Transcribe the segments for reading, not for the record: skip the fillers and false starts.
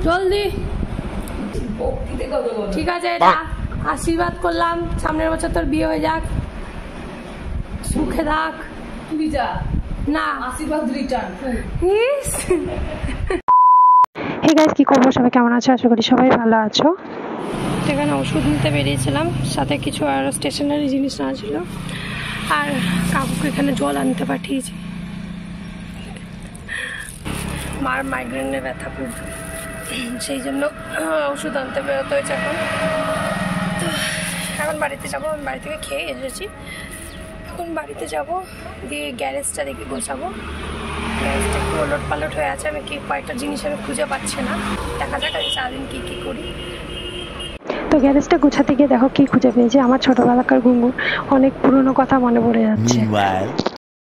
জলদি। ঠিক আছে, এটা আশীর্বাদ করলাম, সামনের বছর তোর বিয়ে হয়ে যাক, সুখে থাক। তুই যা না, আশীর্বাদ রিটার্ন। হে গাইস, কি খবর? সবাই কেমন আছো? আশা করি সবাই ভালো আছো। সেখানে ওষুধ নিতে বেরিয়েছিলাম, সাথে কিছু আর স্টেশনারি জিনিস না ছিল, আর কাকুকে এখানে জল আনতে পাঠিয়েছি। মার মাইগ্রেনের ব্যথা খুব, সেই জন্য ওষুধ আনতে বেরোতে হয়েছে। এখন বাড়িতে যাবো, আমি বাড়ি থেকে খেয়ে এসেছি। এখন বাড়িতে যাব, দিয়ে গ্যারেজটা দেখে গোছাবো। গ্যারেজটা একটু ওলট পালট হয়ে আছে, আমি কয়েকটা জিনিস আমি খুঁজে পাচ্ছি না। দেখা যাক আমি সারাদিন কী কী করি। তো গ্যারেজটা গোছাতে গিয়ে দেখো কি খুঁজে পেয়েছি। আমার ছোটবেলাকার গুঙ্গুর অনেক পুরনো কথা মনে পড়ে যাচ্ছে।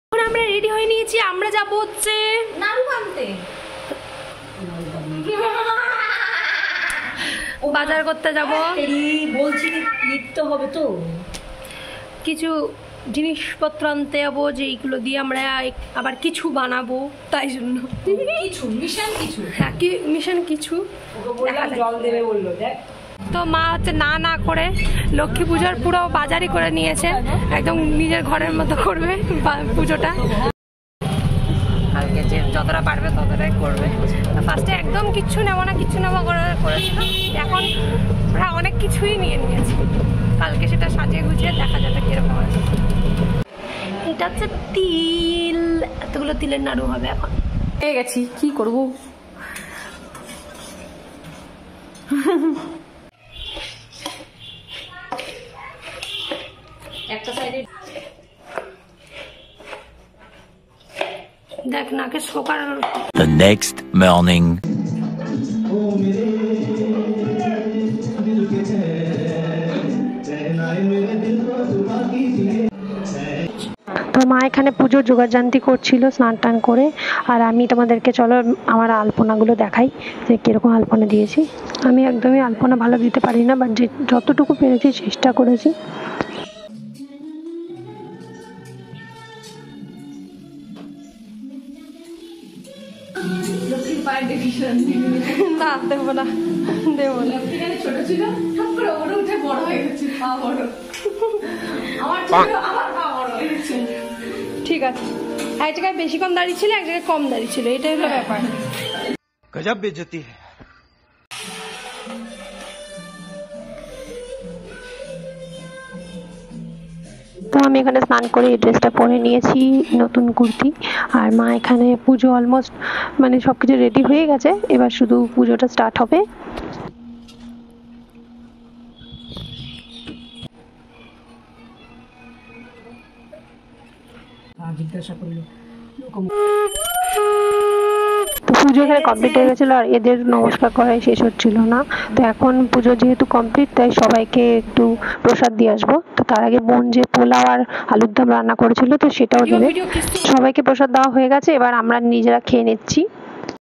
এখন আমরা রেডি হয়ে নিয়েছি, আমরা যাবো হচ্ছে নাড়ু আনতে, বাজার করতে যাব। বলছি লিখতে হবে তো, কিছু জিনিসপত্র আনতে যাবো, যে এইগুলো দিয়ে আমরা আবার কিছু বানাবো, তাই জন্য কিছু মিশন কিছু। হ্যাঁ, কি মিশন কিছু। জল দেবে বললো, দেখ। তো মা হচ্ছে না করে লক্ষ্মী পুজোর পুরো বাজারই করে নিয়েছে, একদম নিজের ঘরের মতো করবে পুজোটা। কালকে যে যতটা পারবে ততটাই করবে। ফার্স্টে একদম কিচ্ছু নেবো না করেছিল, এখন ওরা অনেক কিছুই নিয়ে নিয়েছে। কালকে সেটা সাজিয়ে গুছিয়ে দেখা যাবে কিরকম হয়। এটা হচ্ছে তিল, এতগুলো তিলের নাড়ু হবে। এখন পেয়ে গেছি, কি করবো। একটা সাইডে দেখ নাকে শোকার। The next morning. তো মা এখানে পুজোর জোগাড়জান্তি করছিল স্নান টান করে, আর আমি তোমাদেরকে চলো আমার আলপনাগুলো দেখাই যে কিরকম আলপনা দিয়েছি। আমি একদমই আলপনা ভালো দিতে পারি না, বাট যতটুকু পেরেছি চেষ্টা করেছি। না দেবো না, দেবো না। ছোট ছিল, ঠক করে ওরে উঠে বড় হয়ে গেছে, পা বড়। আমার পা বড় হয়ে গেছে। ঠিক আছে, এক জায়গায় বেশিক্ষণ দাঁড়িয়ে ছিল, এক জায়গায় কম দাঁড়িয়ে ছিল, এটাই হলো ব্যাপার। गजब बेइज्जती है। তো আমি এখানে স্নান করে এই ড্রেসটা পরে নিয়েছি, নতুন কুর্তি। আর মা এখানে পুজো অলমোস্ট মানে সবকিছু রেডি হয়ে গেছে, এবার শুধু পুজোটা স্টার্ট হবে। জিজ্ঞাসা করলো তো পুজো এখানে কমপ্লিট হয়ে গেছিলো, আর এদের নমস্কার করাই শেষ হচ্ছিল না। তো এখন পুজো যেহেতু কমপ্লিট, তাই সবাইকে একটু প্রসাদ দিয়ে আসবো। তো তার আগে বোন যে পোলাও আর আলুর দম রান্না করেছিল, তো সেটাও দেবে। সবাইকে প্রসাদ দেওয়া হয়ে গেছে, এবার আমরা নিজেরা খেয়ে নিচ্ছি।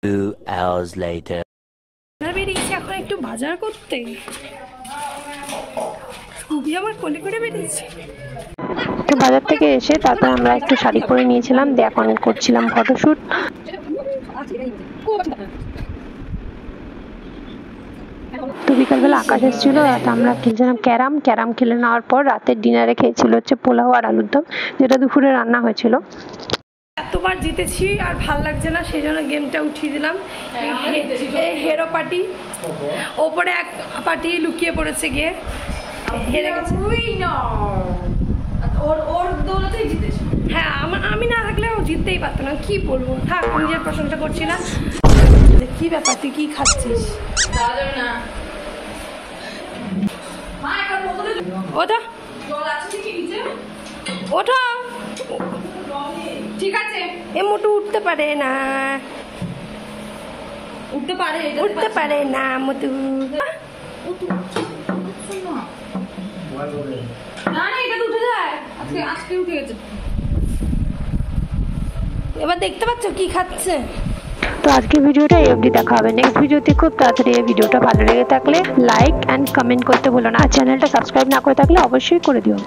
2 hours later. বেরিয়েছি এখন একটু বাজার করতে, খুবই আমার কোলে করে বেরিয়েছি। তো বাজার থেকে এসে তারপর আমরা একটু শাড়ি পরে নিয়েছিলাম, দিয়ে এখন করছিলাম ফটোশুট। তো বিকালবেলা আকাশ এসেছিল, আমরা খেলছিলাম ক্যারাম খেলে নেওয়ার পর রাতের ডিনারে খেয়েছিল হচ্ছে পোলাও আর আলুর দম, যেটা দুপুরে রান্না হয়েছিল। এতবার জিতেছি আর ভাল লাগছে না, সেই জন্য গেমটা উঠিয়ে দিলাম। এই হেরো পার্টি, ওপরে এক পার্টি লুকিয়ে পড়েছে, গিয়ে হেরে গেছে। ওর দৌলতেই জিতেছে। হ্যাঁ, আমি না থাকলে ও জিততেই পারতো না। কি বলবো, থাক, নিজের প্রশংসা করছি না। কি ব্যাপার, তুই কি খাচ্ছিস? ওটা ওঠো, ঠিক আছে, এ মোটু উঠতে পারে না, উঠতে পারে না মোটু। না এটা তো উঠে যায়, আজকে উঠে গেছে। এবার দেখতে পাচ্ছ কি খাচ্ছে। তো আজকের ভিডিওটা এই অবধি, দেখা হবে নেক্সট ভিডিওতে খুব তাড়াতাড়ি। এই ভিডিওটা ভালো লেগে থাকলে লাইক অ্যান্ড কমেন্ট করতে ভুলো না, আর চ্যানেলটা সাবস্ক্রাইব না করে থাকলে অবশ্যই করে দিও।